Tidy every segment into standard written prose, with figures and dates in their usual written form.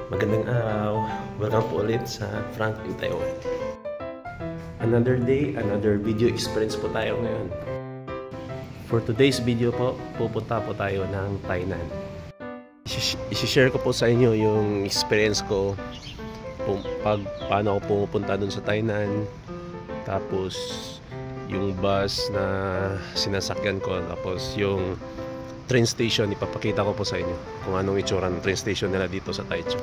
Magandang araw. Welcome po ulit sa Frank in Taiwan. Another day, another video experience po tayo ngayon. For today's video po, pupunta po tayo ng Tainan. I-share ko po sa inyo yung experience ko paano ako pumunta dun sa Tainan. Tapos yung bus na sinasakyan ko, tapos yung train station, ipapakita ko po sa inyo kung anong itsura ng train station nila dito sa Taichung.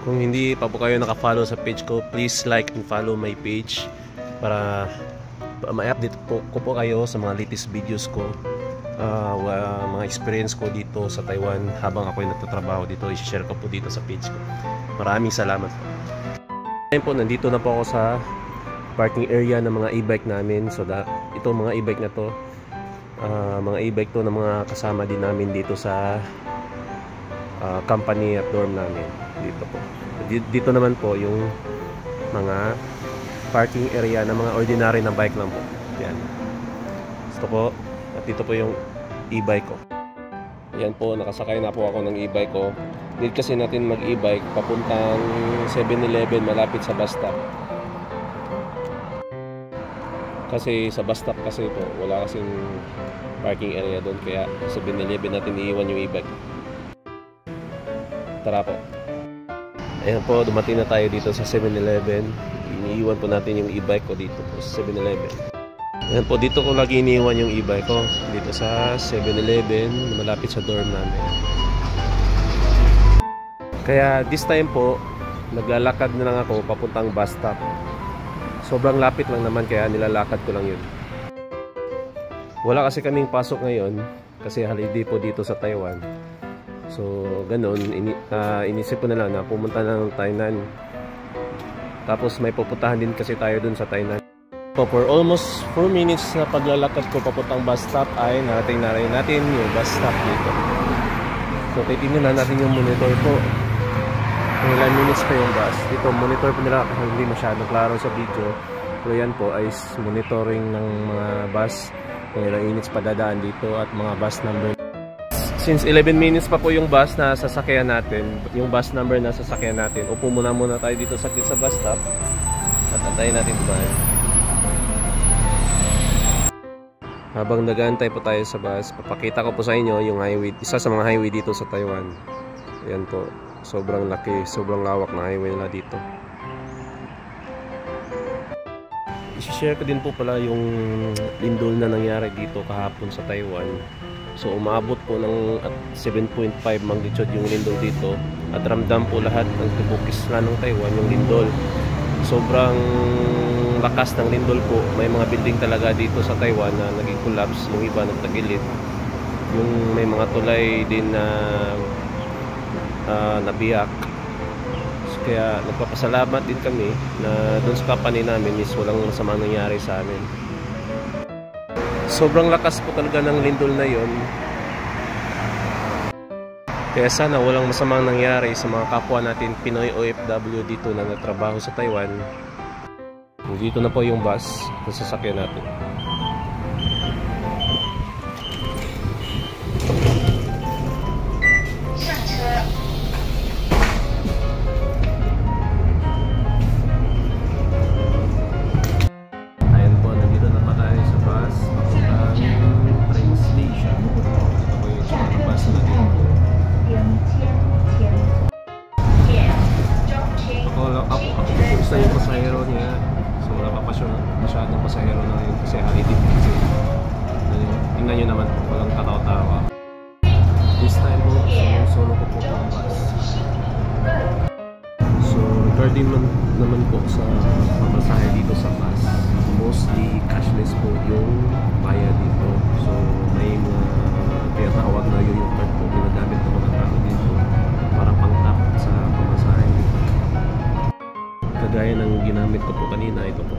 Kung hindi pa po kayo naka-follow sa page ko, please like and follow my page para ma-update ko po kayo sa mga latest videos ko, mga experience ko dito sa Taiwan habang ako ay nagtatrabaho dito. I-share ko po dito sa page ko. Maraming salamat po. Ngayon po, nandito na po ako sa parking area ng mga e-bike namin. So ito mga e-bike na to, mga e-bike to ng mga kasama din namin dito sa company at dorm namin dito po. Dito naman po yung mga parking area ng mga ordinary na bike lang po. Yan. Ito po, at dito po yung e-bike ko. Yan po, nakasakay na po ako ng e-bike ko. Need kasi natin mag e-bike papuntang 7-Eleven malapit sa bus stop. Kasi sa bus stop kasi po, wala kasing parking area doon, kaya sa 7-Eleven natin iiwan yung e-bike. Tara po. Ayan po, dumating na tayo dito sa 7-Eleven. Iniiwan po natin yung e-bike ko dito po sa 7-Eleven. Ayan po, dito ko lagi iniiwan yung e-bike ko. Dito sa 7-Eleven, malapit sa dorm namin. Kaya this time po, naglalakad na lang ako papuntang bus stop. Sobrang lapit lang naman, kaya nilalakad ko lang yun. Wala kasi kaming pasok ngayon kasi holiday po dito sa Taiwan. So ganun, inisip ko na lang na pumunta ng Tainan. Tapos may pupuntahan din kasi tayo dun sa Tainan. So for almost 4 minutes na paglalakad ko papuntang bus stop ay narating na rin natin yung bus stop dito. So titingnan natin yung monitor po. Kung ilan minutes pa yung bus. Dito monitor po nila, hindi masyadong klaro sa video. Pero yan po ay monitoring ng mga bus, kung ilang minutes pa dadaan dito at mga bus number. Since 11 minutes pa po yung bus na sasakyan natin, yung bus number na sasakyan natin, upo muna tayo dito sa bus stop at antayin natin dumaan. Habang nag-aantay po tayo sa bus, papakita ko po sa inyo yung highway, isa sa mga highway dito sa Taiwan. Ayan po. Sobrang laki, sobrang lawak na highway nila dito. I-share ko din po pala yung lindol na nangyari dito kahapon sa Taiwan. So umabot po ng 7.5 magnitude yung lindol dito. At ramdam po lahat ng tubokis ng Taiwan yung lindol. Sobrang lakas ng lindol po. May mga building talaga dito sa Taiwan na naging collapse. Yung iba nagtagilid. Yung may mga tulay din na nabiyak. So, kaya nagpapasalamat din kami na doon sa company namin is walang masamang nangyari sa amin. Sobrang lakas po talaga ng lindol na yon. Kaya sana walang masamang nangyari sa mga kapwa natin Pinoy OFW dito na natrabaho sa Taiwan. Dito na po yung bus na sasakyan natin. Isa yung pasahero niya. So wala pa masyadong pasahero na yun kasi holiday kasi tingnan nyo naman po, walang tatawa-tawa. This time po, solo ko po ang bus. So regarding naman po sa pamasahe dito sa bus, mostly cashless po yung bayad dito. So may mga tinatawag na yung card po, ginagamit ako ng tao dito para pang-tap sa pamasahe dito. Kagaya ng ginamit ko po kanina, ito po.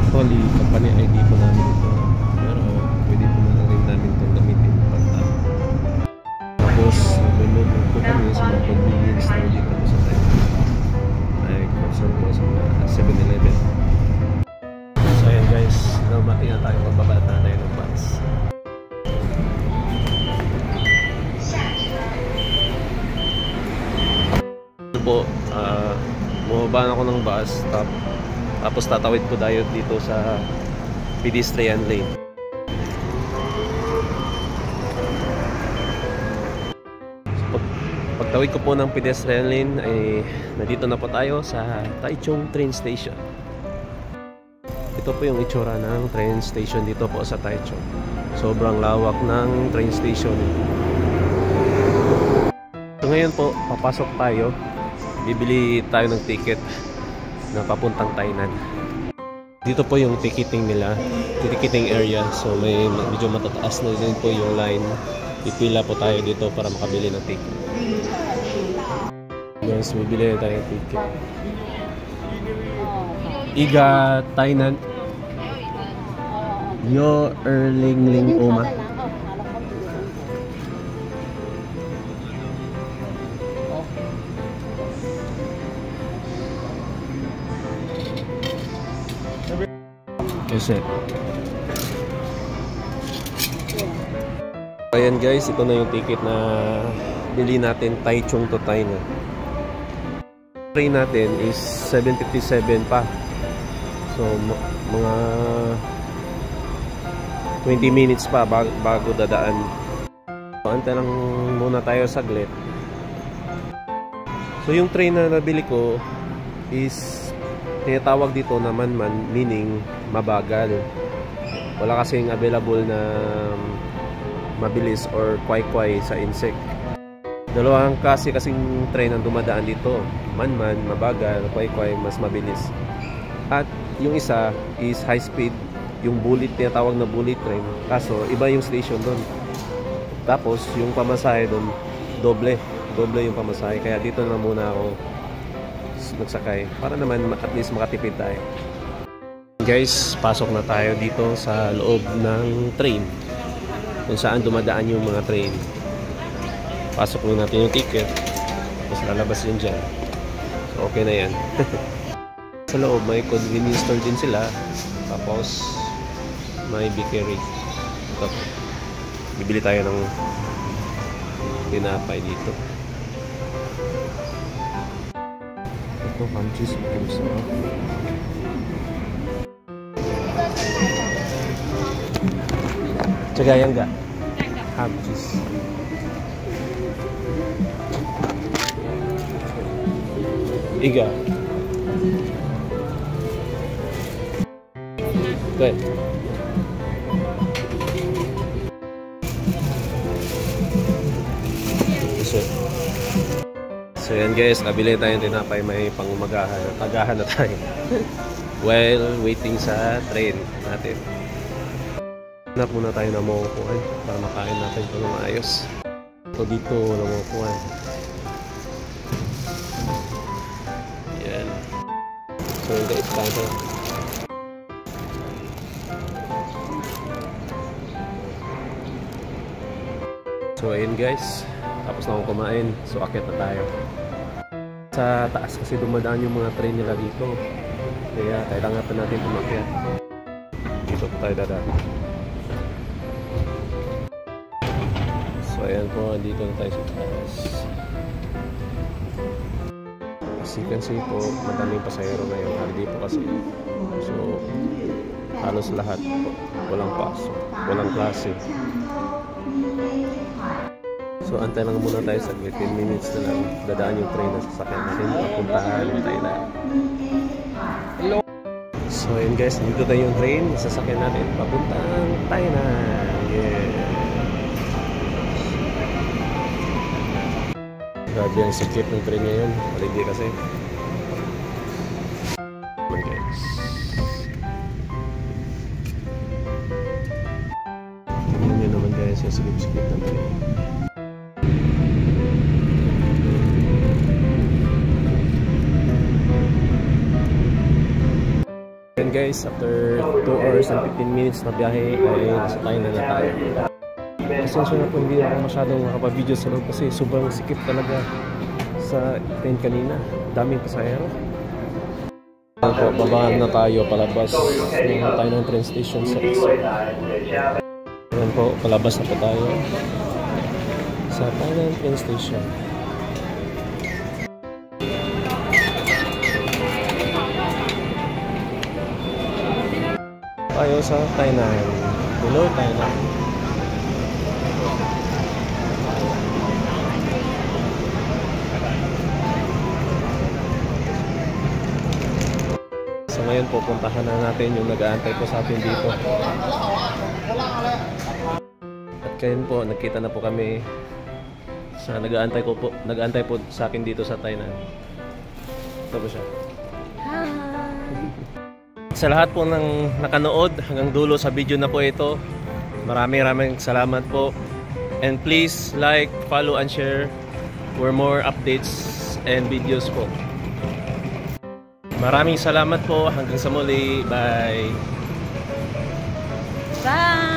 Actually, company ID po namin ito. Pero pwede po na rin namin itong gamitin pag-tap. Tapos, nag-load po kami sa mga convenience store dito po sa Taiwan. Ay, concern po sa mga 7-Eleven. So, ayan guys, lumati na tayo, magbaba na tayo ng bus. po, bumaba ako ng bus, tapos tatawid po tayo dito sa pedestrian lane. So, pagtawid ko po ng pedestrian lane ay nandito na po tayo sa Taichung train station. Ito po yung itsura ng train station dito po sa Taichung. Sobrang lawak ng train station. So ngayon po, papasok tayo. Bibili tayo ng ticket na papuntang Tainan. Dito po yung ticketing nila, ticketing area. So may medyo matataas na din po yung line. Pipila po tayo dito para makabili ng ticket. Guys, bibili tayo ng ticket. Iga Tainan. Yo Erlingling Uma. Kasi ayan guys, ito na yung ticket na bili natin, Taichung to Tainan. Train natin is 7:57 pa. So mga 20 minutes pa bago dadaan. So antay lang muna tayo saglit. So yung train na nabili ko is tinatawag dito na man-man, meaning mabagal. Wala kasing available na mabilis or kway-kway sa insect. Dalawang kasing train ang dumadaan dito. Man-man, mabagal, kway-kway, mas mabilis. At yung isa is high speed, yung bullet, tinatawag na bullet train. Kaso iba yung station doon. Tapos yung pamasahe doon, doble yung pamasahe. Kaya dito na muna ako nagsakay para naman at least makatipid tayo. Guys, pasok na tayo dito sa loob ng train kung saan dumadaan yung mga train. Pasok lang natin yung ticket, tapos lalabas yun dyan. So okay na yan. Sa loob may convenience store din sila, tapos may bakery. Ito, bibili tayo ng tinapay dito. Ito, ham cheese, Cagayan enggak? Ham cheese. Iga. Good. So yan guys, nabili tayo ng tinapay, may pangumagahan, tagahan na tayo while waiting sa train natin. Hanap muna tayo na mauupuan para makain natin ito ng maayos. So dito na mauupuan. Yan. So yun guys, kain tayo. So ayun guys, tapos na akong kumain. So akit na tayo. Sa taas kasi dumadaan yung mga train nila dito. Kaya kailangan pa natin umakyat. Dito pa tayo dadaan. So ayan po, dito na tayo sa taas. As you can see po, madaming pasahero ngayon. Holiday po kasi. So halos lahat po. Walang pasok, walang klase. So antay lang muna tayo sa 15 minutes na lang. Dadaan yung train na sasakyan natin papuntahan ng Thailand. Hello. So yun guys, dito tayo yung train sasakyan natin papuntang Thailand. Yeah. Grabe ang sikip ng train ngayon. Holiday kasi. Come on guys. Tingnan nyo naman guys yung sikip-sikip ng train. And guys, after 2 hours and 15 minutes na biyahe ay nasa Thailand na tayo. Pasensya na po, hindi ako masyadong makapag-video sa loob kasi sobrang sikip talaga sa train kanina. Daming pasahero. Babaan na tayo palabas ng Thailand train station 6. Ayan po, palabas na po tayo sa Thailand train station. tayo sa Tainan. Hello, Tainan. So ngayon pupuntahan na natin yung nag-aantay po sa atin dito. At kayon po, nagkita na po kami sa nag-aantay po sa akin dito sa Tainan. Ito po siya. Sa lahat po ng nakanood hanggang dulo sa video na po ito, maraming salamat po. And please like, follow and share for more updates and videos po. Maraming salamat po. Hanggang sa muli. Bye! Bye!